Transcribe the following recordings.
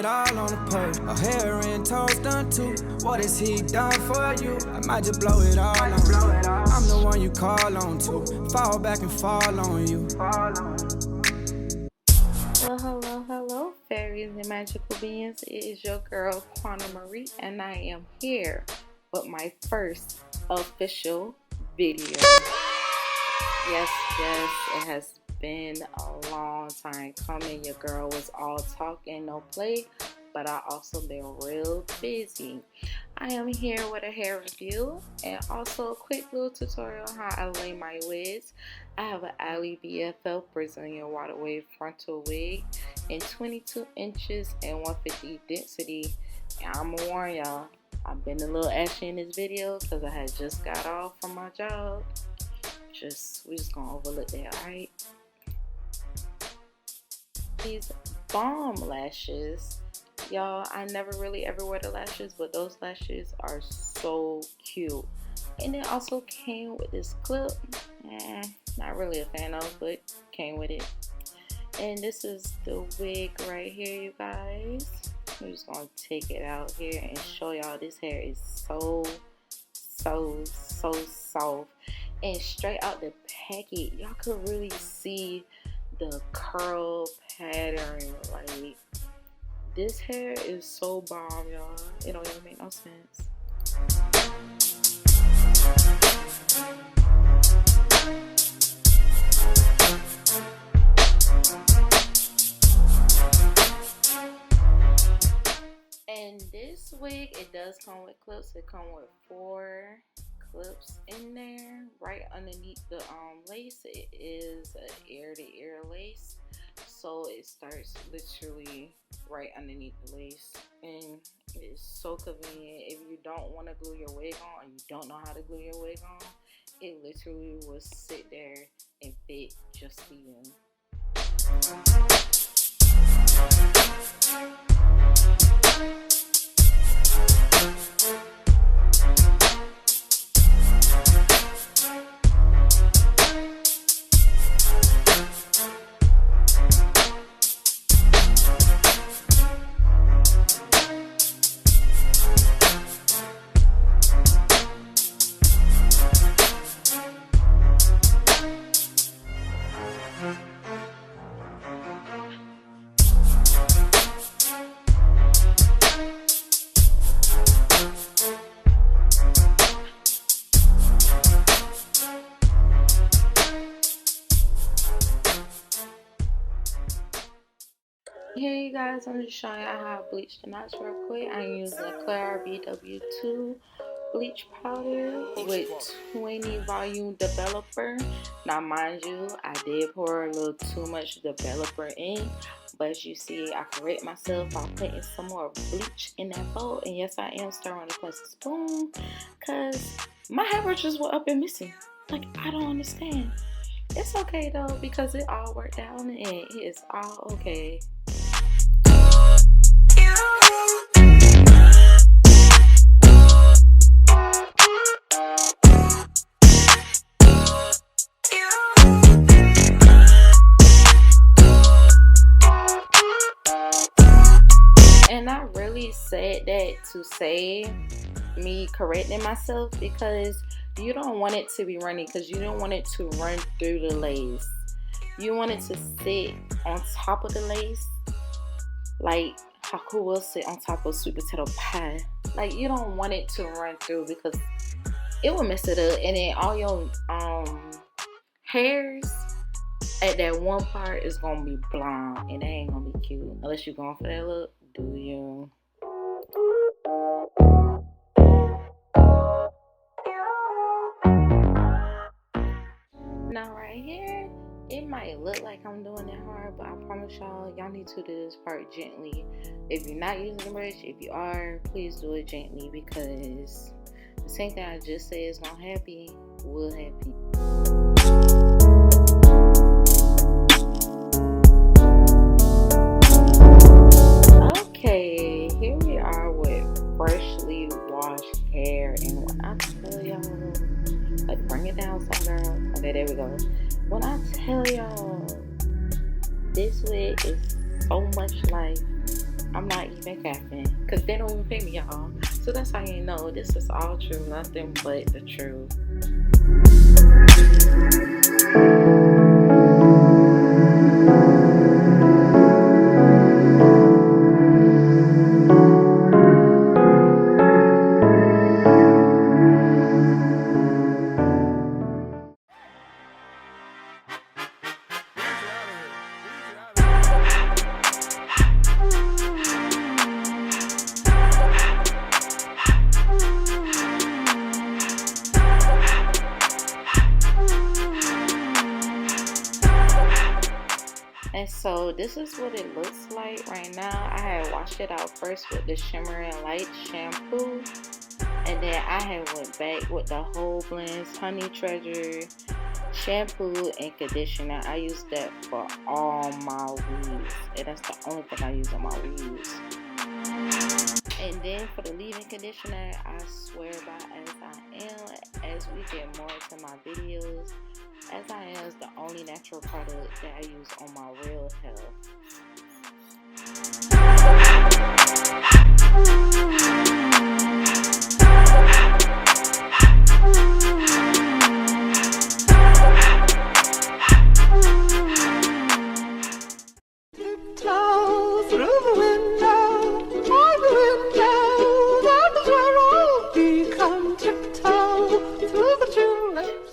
all on the page. Her hair and toes done too. What has he done for you? I might just blow it all on you. I'm the one you call on to. Fall back and fall on you. Well, hello, fairies and magical beings. It is your girl, Marie, and I am here with my first official video. Yes, it has been a long time coming. Your girl was all talk and no play, but I also been real busy. I am here with a hair review and also a quick little tutorial on how I lay my wigs. I have an ALIBFF Brazilian water wave frontal wig in 22 inches and 150 density. And I'm gonna warn y'all, I've been a little ashy in this video because I had just got off from my job. We just gonna overlook that, alright? These bomb lashes, y'all, I never really ever wear the lashes, but those lashes are so cute. And it also came with this clip. Not really a fan of, but came with it. And this is the wig right here, you guys. I'm just gonna take it out here and show y'all this hair is so soft. And straight out the packet, y'all could really see the curl pattern. Like, this hair is so bomb, y'all. It don't even make no sense. And this wig, it does come with clips. It comes with 4 clips in there. Right underneath the lace, it is an ear-to-ear lace. So it starts literally right underneath the lace, and it's so convenient. If you don't want to glue your wig on, or you don't know how to glue your wig on, it literally will sit there and fit just for you. Here you guys, I'm just showing you how I bleach the knots real quick. I'm using a Clear BW2 bleach powder with 20 volume developer. Now mind you, I did pour a little too much developer in, but as you see, I correct myself by putting some more bleach in that bowl. And yes, I am stirring with a plastic spoon because my hair brushes were up and missing. Like, I don't understand. It's okay though, because it all worked out and it is all okay. And I really said that to say me correcting myself, because you don't want it to be runny, because you don't want it to run through the lace. You want it to sit on top of the lace, like how cool will sit on top of sweet potato pie. Like, you don't want it to run through because it will mess it up, and then all your hairs at that one part is gonna be blonde, and that ain't gonna be cute unless you're going for that look. Do you? Now right here, it might look like I'm doing it hard, but I promise y'all need to do this part gently. If you're not using the brush, if you are, please do it gently, because the same thing I just said is gonna happen will happen. Okay, here we are with freshly washed hair, and when I tell y'all, like, bring it down some, girl. Okay, there we go. When I tell y'all, this wig is so much life, I I'm not even capping, because they don't even pay me, y'all. So that's how you know this is all true, nothing but the truth. And so this is what it looks like right now. I had washed it out first with the Shimmer and Light shampoo, and then I had went back with the Whole Blends Honey Treasure shampoo and conditioner. I use that for all my weaves, and that's the only thing I use on my weaves. And then for the leave-in conditioner, I swear by As I Am, as we get more into my videos, As I Am is the only natural product that I use on my real hair.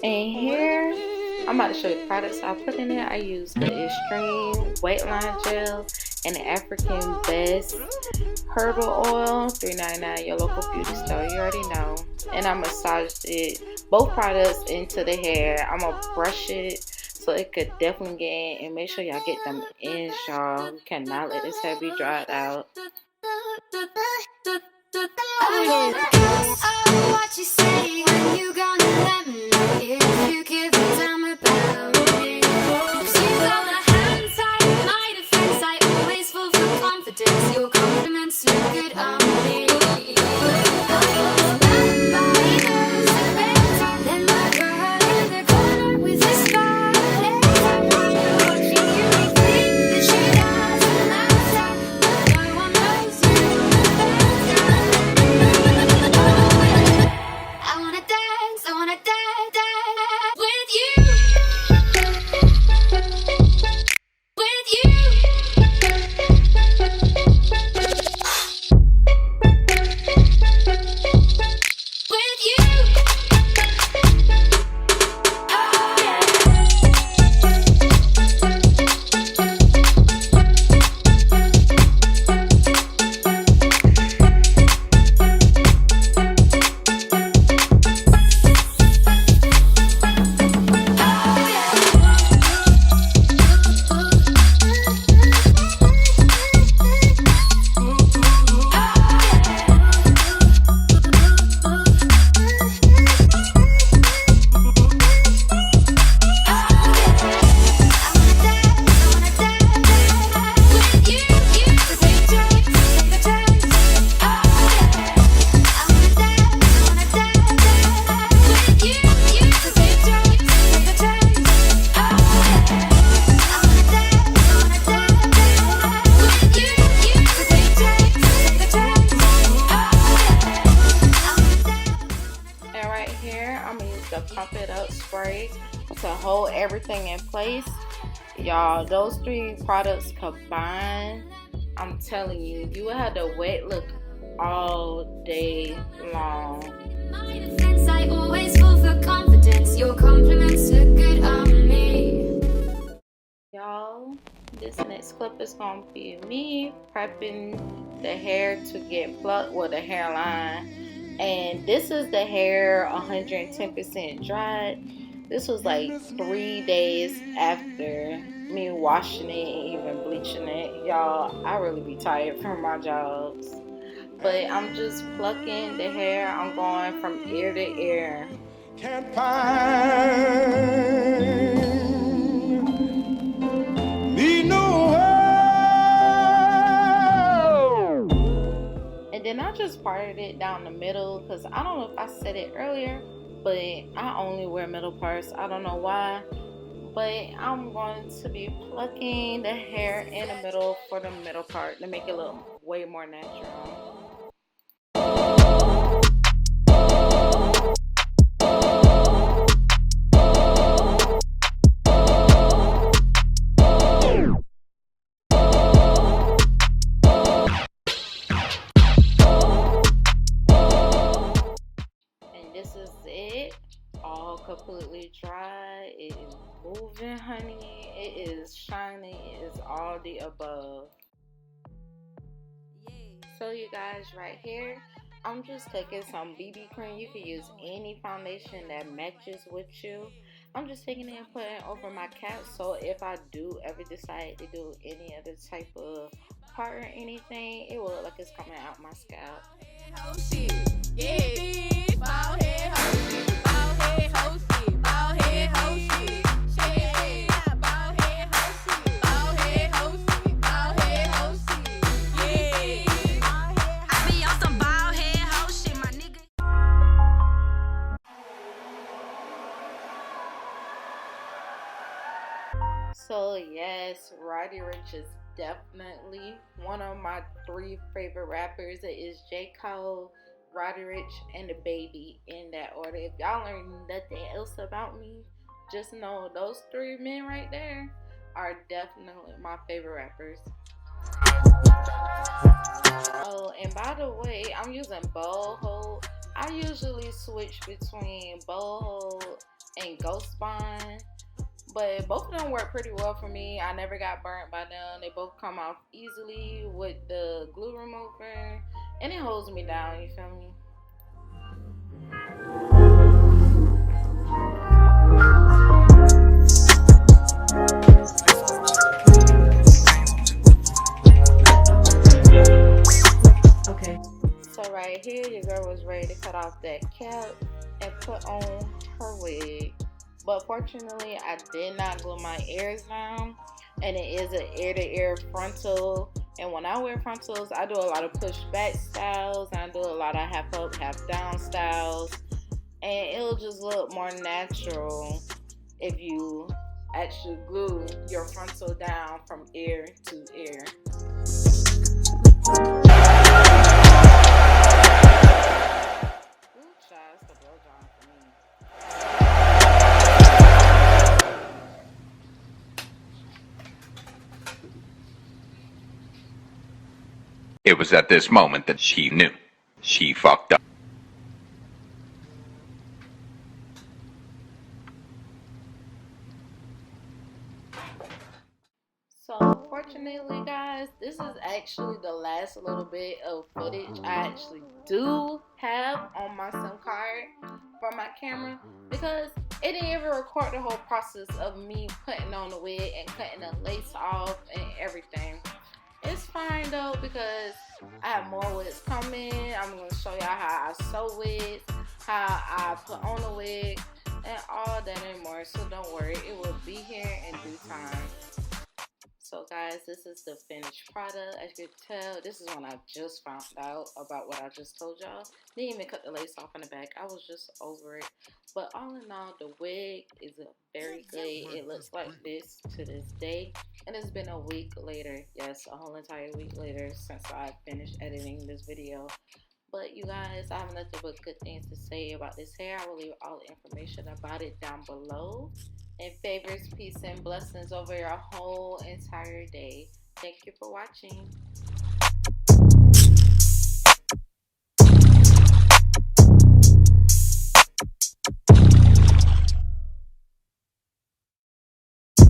And here, I'm about to show you the products I put in it. I use the Xtreme Wet Line Gel and the African Best Herbal Oil, $3.99 your local beauty store. You already know. And I massaged it, both products, into the hair. I'm going to brush it so it could definitely get in. And make sure y'all get them ends, y'all. You cannot let this hair be dried out. Oh, what you say when you gonna let me know if you give a damn about me? 'Cause you got a hand tight, my defense. I always fall for confidence. Your compliments look good on me. Nobody knows it better than my girl in the corner with the spotlight. Watching you make that she doesn't matter. No one knows you better. I wanna dance, with you. With you. With you. Oh, yeah. The Pump It Up spray to hold everything in place. Y'all, those three products combined, I'm telling you, you will have the wet look all day long. My defense, I always fall for confidence. Your compliments look good on me. Y'all, this next clip is gonna be me prepping the hair to get plucked with a hairline. And this is the hair 110% dried. This was like 3 days after me washing it and even bleaching it. Y'all, I really be tired from my jobs. But I'm just plucking the hair. I'm going from ear to ear. Can't find me nowhere. And then I just parted it down the middle because I don't know if I said it earlier, but I only wear middle parts. I don't know why. But I'm going to be plucking the hair in the middle for the middle part to make it look way more natural. And this is it. All completely dry. It is moving, honey. It is shining. It is all the above. So you guys, right here, I'm just taking some BB cream. You can use any foundation that matches with you. I'm just taking it and putting it over my cap, so if I do ever decide to do any other type of part or anything, it will look like it's coming out my scalp. So yes, Roddy Ricch is definitely one of my 3 favorite rappers. It is J. Cole, Roddy Ricch, and DaBaby in that order. If y'all learn nothing else about me, just know those 3 men right there are definitely my favorite rappers. Oh, and by the way, I'm using Bold Hold. I usually switch between Bold Hold and Ghost Bond, but both of them work pretty well for me. I never got burnt by them. They both come off easily with the glue remover, and it holds me down, you feel me? Okay. So right here, your girl was ready to cut off that cap and put on her wig. But fortunately, I did not glue my ears down, and it is an ear-to-ear frontal. And when I wear frontals, I do a lot of push-back styles, and I do a lot of half-up, half-down styles, and it'll just look more natural if you actually glue your frontal down from ear to ear. Ooh, child, it's the blow dry for me. It was at this moment that she knew. She fucked up. So fortunately, guys, this is actually the last little bit of footage I actually do have on my SIM card for my camera, because it didn't even record the whole process of me putting on the wig and cutting the lace off and everything. It's fine though, because I have more wigs coming. I'm going to show y'all how I sew wigs, how I put on the wig, and all that and more. So don't worry, it will be here in due time. So guys, this is the finished product. As you can tell, this is when I just found out about what I just told y'all. Didn't even cut the lace off in the back. I was just over it. But all in all, the wig is very good. It looks like this to this day. And it's been a week later. Yes, a whole entire week later since I finished editing this video. But you guys, I have nothing but good things to say about this hair. I will leave all the information about it down below. And favors, peace, and blessings over your whole entire day. Thank you for watching.